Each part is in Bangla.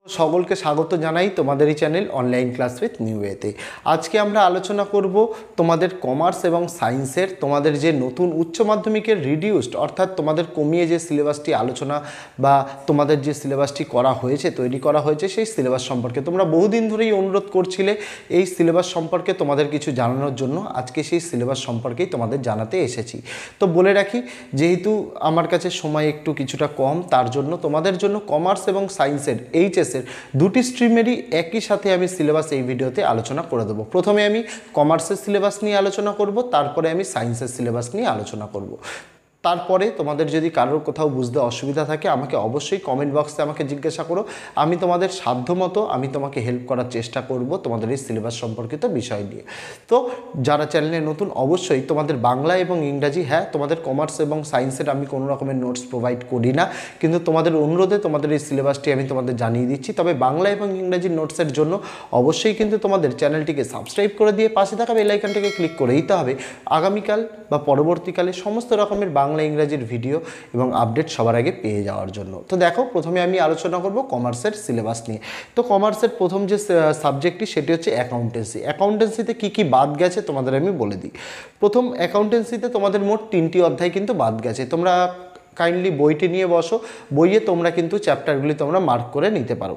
সকলকে স্বাগত জানাই তোমাদের এই channel online class with new ওয়েতে। আজকে আমরা আলোচনা করব তোমাদের কমার্স এবং সায়েন্সের তোমাদের যে নতুন উচ্চ মাধ্যমিকের রিডিউসড অর্থাৎ তোমাদের কমিয়ে যে সিলেবাসটি আলোচনা বা তোমাদের যে সিলেবাসটি করা হয়েছে তৈরি করা হয়েছে সেই সিলেবাস সম্পর্কে তোমরা বহুদিন ধরেই অনুরোধ করছিলে এই সিলেবাস সম্পর্কে তোমাদের কিছু জানানোর জন্য। আজকে সেই সিলেবাস সম্পর্কেই তোমাদের জানাতে এসেছি। তো বলে রাখি, যেহেতু আমার কাছে সময় একটু কিছুটা কম, তার জন্য তোমাদের জন্য কমার্স এবং সায়েন্সের এইচএস দুটি স্ট্রিমেরই একই সাথে আমি সিলেবাস এই ভিডিওতে আলোচনা করে দেবো। প্রথমে আমি কমার্সের সিলেবাস নিয়ে আলোচনা করব, তারপরে আমি সায়েন্সের সিলেবাস নিয়ে আলোচনা করব। তারপরে তোমাদের যদি কারোর কোথাও বুঝতে অসুবিধা থাকে আমাকে অবশ্যই কমেন্ট বক্সে আমাকে জিজ্ঞাসা করো। আমি তোমাদের সাধ্যমতো আমি তোমাকে হেল্প করার চেষ্টা করব তোমাদের এই সিলেবাস সম্পর্কিত বিষয় নিয়ে। তো যারা চ্যানেলে নতুন, অবশ্যই তোমাদের বাংলা এবং ইংরাজি, হ্যাঁ তোমাদের কমার্স এবং সায়েন্সের আমি কোনো রকমের নোটস প্রোভাইড করি না, কিন্তু তোমাদের অনুরোধে তোমাদের এই সিলেবাসটি আমি তোমাদের জানিয়ে দিচ্ছি। তবে বাংলা এবং ইংরাজি নোটসের জন্য অবশ্যই কিন্তু তোমাদের চ্যানেলটিকে সাবস্ক্রাইব করে দিয়ে পাশে থাকা বেল আইকনটিকে ক্লিক করে দিতে হবে আগামীকাল বা পরবর্তীকালে সমস্ত রকমের বাংলা ইংরাজির ভিডিও এবং আপডেট সবার আগে পেয়ে যাওয়ার জন্য। তো দেখো, প্রথমে আমি আলোচনা করব কমার্সের সিলেবাস নিয়ে। তো কমার্সের প্রথম যে সাবজেক্টটি সেটি হচ্ছে অ্যাকাউন্টেন্সি। অ্যাকাউন্টেন্সিতে কী কী বাদ গেছে তোমাদের আমি বলে দিই। প্রথম, অ্যাকাউন্টেন্সিতে তোমাদের মোট 3টি অধ্যায় কিন্তু বাদ গেছে। তোমরা কাইন্ডলি বইটি নিয়ে বসো, বইয়ে তোমরা কিন্তু চ্যাপ্টারগুলি তোমরা মার্ক করে নিতে পারো।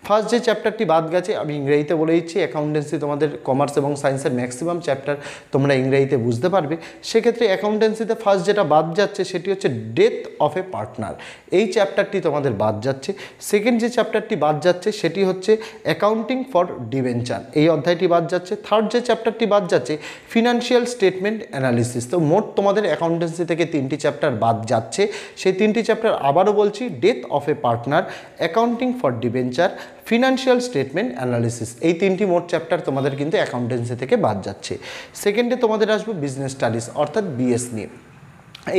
ফার্স্ট যে চ্যাপ্টারটি বাদ গেছে আমি ইংরেজিতে বলে দিচ্ছি। অ্যাকাউন্টেন্সি তোমাদের কমার্স এবং সায়েন্সের ম্যাক্সিমাম চ্যাপ্টার তোমরা ইংরেজিতে বুঝতে পারবে। সেক্ষেত্রে অ্যাকাউন্টেন্সিতে ফার্স্ট যেটা বাদ যাচ্ছে সেটি হচ্ছে ডেথ অফ এ পার্টনার। এই চ্যাপ্টারটি তোমাদের বাদ যাচ্ছে। সেকেন্ড যে চ্যাপ্টারটি বাদ যাচ্ছে সেটি হচ্ছে অ্যাকাউন্টিং ফর ডিবেঞ্চার, এই অধ্যায়টি বাদ যাচ্ছে। থার্ড যে চ্যাপ্টারটি বাদ যাচ্ছে ফিনান্সিয়াল স্টেটমেন্ট অ্যানালিসিস। তো মোট তোমাদের অ্যাকাউন্টেন্সি থেকে 3টি চ্যাপ্টার বাদ যাচ্ছে। সেই 3টি চ্যাপ্টার আবারও বলছি, death of a partner, accounting for debenture, financial statement analysis, এই 3টি মোট চ্যাপ্টার তোমাদের কিন্তু অ্যাকাউন্টেন্সি থেকে বাদ যাচ্ছে। সেকেন্ডে তোমাদের আসবে বিজনেস স্টাডিজ অর্থাৎ বিএস নিয়ে।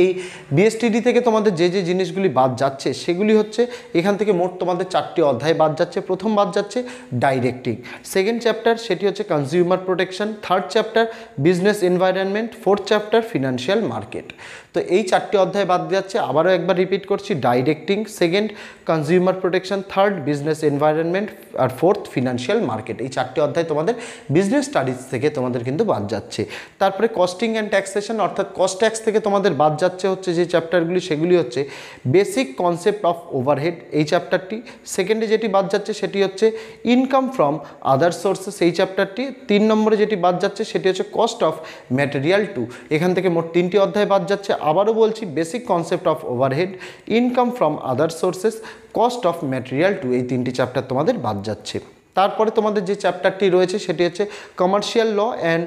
এই বিএসটিডি থেকে তোমাদের যে যে জিনিসগুলি বাদ যাচ্ছে সেগুলি হচ্ছে, এখান থেকে মোট তোমাদের 4টি অধ্যায় বাদ যাচ্ছে। প্রথম বাদ যাচ্ছে ডাইরেক্টিং, সেকেন্ড চ্যাপ্টার সেটি হচ্ছে consumer protection, third chapter business environment, fourth chapter financial market. তো এই 4টি অধ্যায় বাদ যাচ্ছে। আবারও একবার রিপিট করছি, directing, second consumer protection, third business environment আর ফোর্থ ফিনান্সিয়াল মার্কেট। এই 4টি অধ্যায় তোমাদের বিজনেস স্টাডিজ থেকে তোমাদের কিন্তু বাদ যাচ্ছে। তারপরে কস্টিং অ্যান্ড ট্যাক্সেশন অর্থাৎ কস্ট ট্যাক্স থেকে তোমাদের বাদ যাচ্ছে হচ্ছে যে চ্যাপ্টারগুলি সেগুলি হচ্ছে বেসিক কনসেপ্ট অফ ওভারহেড, এই চ্যাপ্টারটি। সেকেন্ডে যেটি বাদ যাচ্ছে সেটি হচ্ছে ইনকাম ফ্রম আদার সোর্সেস, এই চ্যাপ্টারটি। 3 নম্বরে যেটি বাদ যাচ্ছে সেটি হচ্ছে কস্ট অফ ম্যাটেরিয়াল টু। এখান থেকে মোট 3টি অধ্যায় বাদ যাচ্ছে। আবারও বলছি, basic concept of overhead, income from other sources, cost of material too, এই 3টি চ্যাপ্টার তোমাদের বাদ যাচ্ছে। তারপরে তোমাদের যে চ্যাপ্টারটি রয়েছে সেটি হচ্ছে commercial law and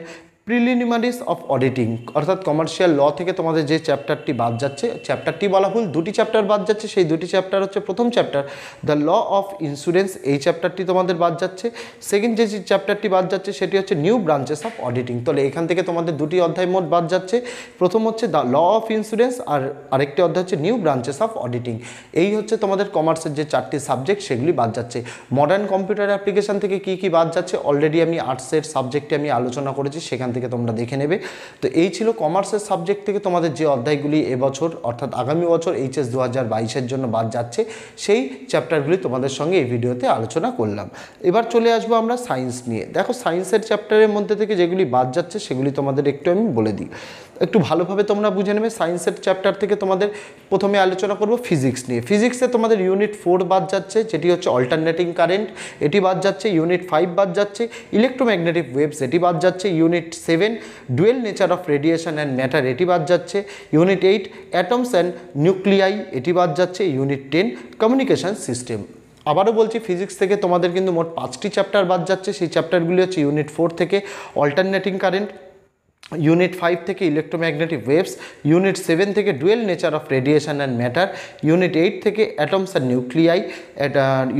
preliminaries of auditing, অর্থাৎ কমার্শিয়াল ল থেকে তোমাদের যে চ্যাপ্টারটি বাদ যাচ্ছে, চ্যাপ্টারটি বলা ভুল, 2টি চ্যাপ্টার বাদ যাচ্ছে। সেই 2টি চ্যাপ্টার হচ্ছে, প্রথম chapter the law of insurance, এই চ্যাপ্টারটি তোমাদের বাদ যাচ্ছে। সেকেন্ড যে চ্যাপ্টারটি বাদ যাচ্ছে সেটি হচ্ছে নিউ ব্রাঞ্চেস অফ অডিটিং। তাহলে এখান থেকে তোমাদের 2টি অধ্যায় মোট বাদ যাচ্ছে। প্রথম হচ্ছে দ্য ল অফ ইন্স্যুরেন্স আর আরেকটি অধ্যায় হচ্ছে নিউ ব্রাঞ্চেস অফ অডিটিং। এই হচ্ছে তোমাদের কমার্সের যে 4টি সাবজেক্ট সেগুলি বাদ যাচ্ছে। মডার্ন কম্পিউটার অ্যাপ্লিকেশন থেকে কি কি বাদ যাচ্ছে অলরেডি আমি আর্টসের সাবজেক্টে আমি আলোচনা করেছি, সেখান থেকে তোমরা দেখে নেবে। তো এই ছিল কমার্সের সাবজেক্ট থেকে তোমাদের যে অধ্যায়গুলি এবছর অর্থাৎ আগামী বছর এইচএস 2022-এর জন্য বাদ যাচ্ছে, সেই চ্যাপ্টারগুলি তোমাদের সঙ্গে এই ভিডিওতে আলোচনা করলাম। এবার চলে আসবো আমরা সায়েন্স নিয়ে। দেখো, সায়েন্সের চ্যাপ্টারের মধ্যে থেকে যেগুলি বাদ যাচ্ছে সেগুলি তোমাদের একটু আমি বলে দিই, একটু ভালোভাবে তোমরা বুঝে নেবে। সায়েন্সের চ্যাপ্টার থেকে তোমাদের প্রথমে আলোচনা করব ফিজিক্স নিয়ে। ফিজিক্সে তোমাদের ইউনিট 4 বাদ যাচ্ছে, যেটি হচ্ছে অল্টারনেটিং কারেন্ট, এটি বাদ যাচ্ছে। ইউনিট 5 বাদ যাচ্ছে, ইলেকট্রোম্যাগনেটিক ওয়েভস, এটি বাদ যাচ্ছে। Unit 7 dual nature of radiation and matter, এটি বাদ যাচ্ছে। ইউনিট 8 অ্যাটমস অ্যান্ড নিউক্লিয়াই, এটি বাদ যাচ্ছে। Unit 10 communication system. আবারও বলছি, ফিজিক্স থেকে তোমাদের কিন্তু মোট 5টি চ্যাপ্টার বাদ যাচ্ছে। সেই চ্যাপ্টারগুলি হচ্ছে ইউনিট 4 থেকে অল্টারনেটিং কারেন্ট, ইউনিট 5 থেকে ইলেকট্রোম্যাগনেটিক ওয়েভস, ইউনিট 7 থেকে dual nature of radiation and matter, unit 8 থেকে অ্যাটমস অ্যান্ড নিউক্লিয়াই,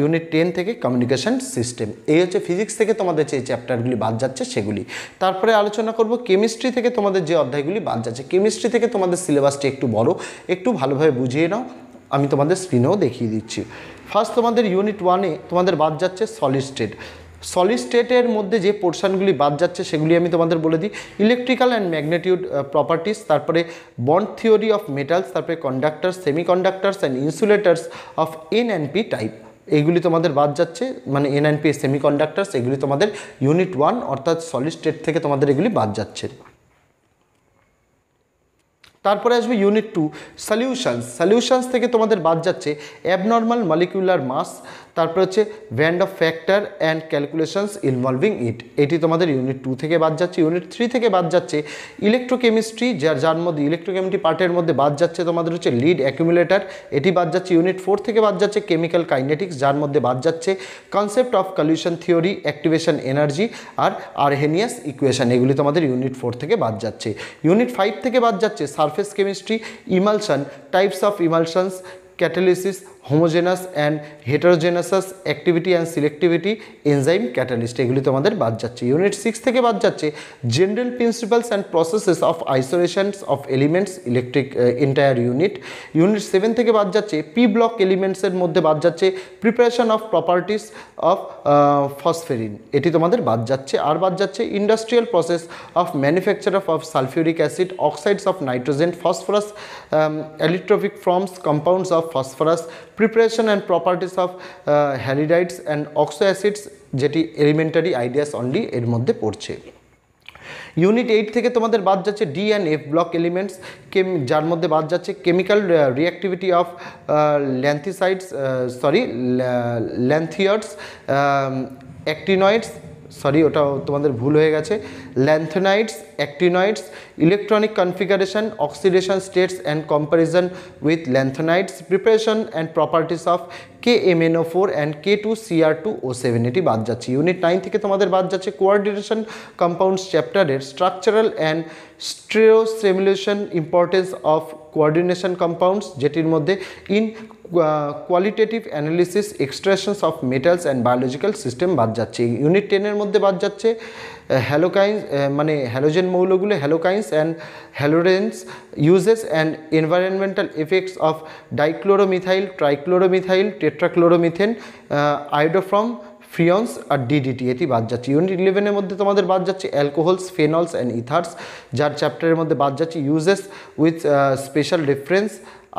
ইউনিট 10 থেকে কমিউনিকেশন সিস্টেম। এই হচ্ছে ফিজিক্স থেকে তোমাদের যে চ্যাপ্টারগুলি বাদ যাচ্ছে সেগুলি। তারপরে আলোচনা করব কেমিস্ট্রি থেকে তোমাদের যে অধ্যায়গুলি বাদ যাচ্ছে। কেমিস্ট্রি থেকে তোমাদের সিলেবাসটি একটু বড়, একটু ভালোভাবে বুঝিয়ে নাও, আমি তোমাদের স্ক্রিনেও দেখিয়ে দিচ্ছি। ফার্স্ট তোমাদের ইউনিট 1-এ তোমাদের বাদ যাচ্ছে সলিড স্টেট। সলিড স্টেটের মধ্যে যে পোর্শনগুলি বাদ যাচ্ছে সেগুলি আমি তোমাদের বলে দিই। ইলেকট্রিক্যাল অ্যান্ড ম্যাগনেটিউড প্রপার্টিস, তারপরে বন্ড থিওরি অফ মেটালস, তারপরে conductors, semiconductors and insulators of n and p type, এইগুলি তোমাদের বাদ যাচ্ছে, মানে N&P সেমিকন্ডাক্টরস, এগুলি তোমাদের ইউনিট 1 অর্থাৎ সলিড স্টেট থেকে তোমাদের এগুলি বাদ যাচ্ছে। তারপরে আসবে ইউনিট 2 সলিউশনস থেকে তোমাদের বাদ যাচ্ছে অ্যাবনর্মাল মলিকুলার মাস, তারপর হচ্ছে van't hoff factor and calculations involving it, এটি তোমাদের ইউনিট 2 থেকে বাদ যাচ্ছে। ইউনিট 3 থেকে বাদ যাচ্ছে ইলেকট্রোকেমিস্ট্রি, যার মধ্যে ইলেকট্রোকেমিস্ট্রি পার্টের মধ্যে বাদ যাচ্ছে তোমাদের হচ্ছে লিড অ্যাকুমুলেটর, এটি বাদ যাচ্ছে। ইউনিট 4 থেকে বাদ যাচ্ছে কেমিক্যাল কাইনেটিক্স, যার মধ্যে বাদ যাচ্ছে concept of collision theory, activation energy আর আরহেনিয়াস ইকুয়েশন, এগুলি তোমাদের ইউনিট 4 থেকে বাদ যাচ্ছে। ইউনিট 5 থেকে বাদ যাচ্ছে surface chemistry, emulsion, types of emulsions, catalysis, homogeneous and heterogeneous activity and selectivity, enzyme catalyst, এগুলি তোমাদের বাদ যাচ্ছে। ইউনিট 6 থেকে বাদ যাচ্ছে general principles and processes of isolations of elements electric entire unit. Unit 7 থেকে বাদ যাচ্ছে পি ব্লক এলিমেন্টসের মধ্যে বাদ যাচ্ছে preparation of properties of phosphine, এটি তোমাদের বাদ যাচ্ছে। আর বাদ যাচ্ছে industrial process of manufacture of sulphuric acid, oxides of nitrogen, phosphorus, allotropic forms, compounds of phosphorus, preparation and properties of halides and oxo acids, যেটি এলিমেন্টারি আইডিয়াস অনলি এর মধ্যে পড়ছে। ইউনিট 8 থেকে তোমাদের বাদ যাচ্ছে d and f block elements, যার মধ্যে বাদ যাচ্ছে chemical reactivity of lanthanoids, actinoids, ওটা তোমাদের ভুল হয়ে গেছে, lanthanoids, actinoids, electronic configuration, oxidation states and comparison with lanthanoids, preparation and properties of KMNO4 and K2Cr2O7, এটি বাদ যাচ্ছে। ইউনিট 9 থেকে তোমাদের বাদ যাচ্ছে কোঅর্ডিনেশন কম্পাউন্ডস চ্যাপ্টারের structural and stereoisomerism importance of coordination compounds, যেটির মধ্যে in qualitative analysis extractions of metals and biological system বাদ যাচ্ছে। ইউনিট 10-এর মধ্যে বাদ যাচ্ছে হ্যালোকাইন্স, মানে হ্যালোজেন মৌলগুলো, haloalkanes and haloarenes, uses and environmental effects of dichloromethane, trichloromethane, tetrachloromethane, iodoform, freons আর DDT, এটি বাদ যাচ্ছে। ইউনিট 11-এর মধ্যে তোমাদের বাদ যাচ্ছে অ্যালকোহলস, ফেনলস অ্যান্ড ইথার্স, যার চ্যাপ্টারের মধ্যে বাদ যাচ্ছে ইউজেস উইথ স্পেশাল রেফারেন্স,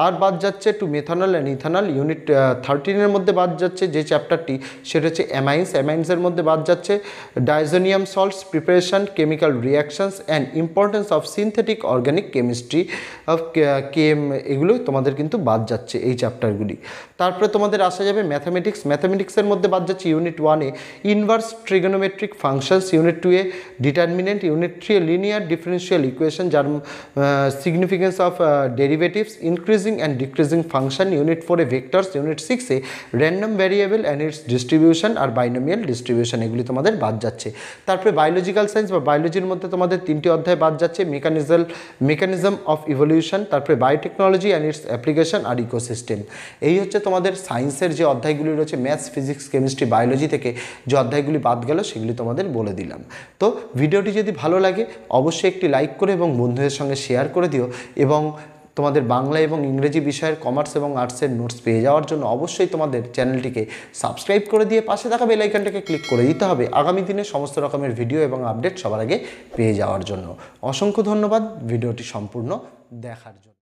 আর বাদ যাচ্ছে to methanol and ethanol. Unit 13-এর মধ্যে বাদ যাচ্ছে যে চ্যাপ্টারটি, সেটা হচ্ছে অ্যামাইন্সের মধ্যে বাদ যাচ্ছে diazonium salts, preparation, chemical reactions and importance of synthetic organic chemistry of এগুলো তোমাদের কিন্তু বাদ যাচ্ছে এই চ্যাপ্টারগুলি। তারপরে তোমাদের আসা যাবে ম্যাথামেটিক্সের মধ্যে বাদ যাচ্ছে ইউনিট 1-এ ইনভার্স ট্রিগোনোমেট্রিক ফাংশনস, ইউনিট 2-এ ডিটারমিনেন্ট, ইউনিট 3-এ লিনিয়ার ডিফারেন্সিয়াল ইকুয়েশন, যার significance of derivatives, increasing and decreasing function, unit 4-এ vectors, unit 6-এ random variable and its distribution আর binomial distribution, এগুলি তোমাদের বাদ যাচ্ছে। তারপরে বায়োলজিক্যাল সায়েন্স বা বায়োলজির মধ্যে তোমাদের 3টি অধ্যায় বাদ যাচ্ছে, মেকানিজম অফ ইভলিউশন, তারপরে বায়োটেকনোলজি অ্যান্ড ইটস অ্যাপ্লিকেশন আর ইকোসিস্টেম। এই হচ্ছে তোমাদের সায়েন্সের যে অধ্যায়গুলি রয়েছে, ম্যাথস, ফিজিক্স, কেমিস্ট্রি, বায়োলজি থেকে যে অধ্যায়গুলি বাদ গেল সেগুলি তোমাদের বলে দিলাম। তো ভিডিওটি যদি ভালো লাগে অবশ্যই একটি লাইক করে এবং বন্ধুদের সঙ্গে শেয়ার করে দিও, এবং তোমাদের বাংলা এবং ইংরেজি বিষয়ের কমার্স এবং আর্টসের নোটস পেয়ে যাওয়ার জন্য অবশ্যই তোমাদের চ্যানেলটিকে সাবস্ক্রাইব করে দিয়ে পাশে থাকা বেল আইকনটাকে ক্লিক করে দিতে হবে আগামী দিনে সমস্ত রকমের ভিডিও এবং আপডেট সবার আগে পেয়ে যাওয়ার জন্য। অসংখ্য ধন্যবাদ ভিডিওটি সম্পূর্ণ দেখার জন্য।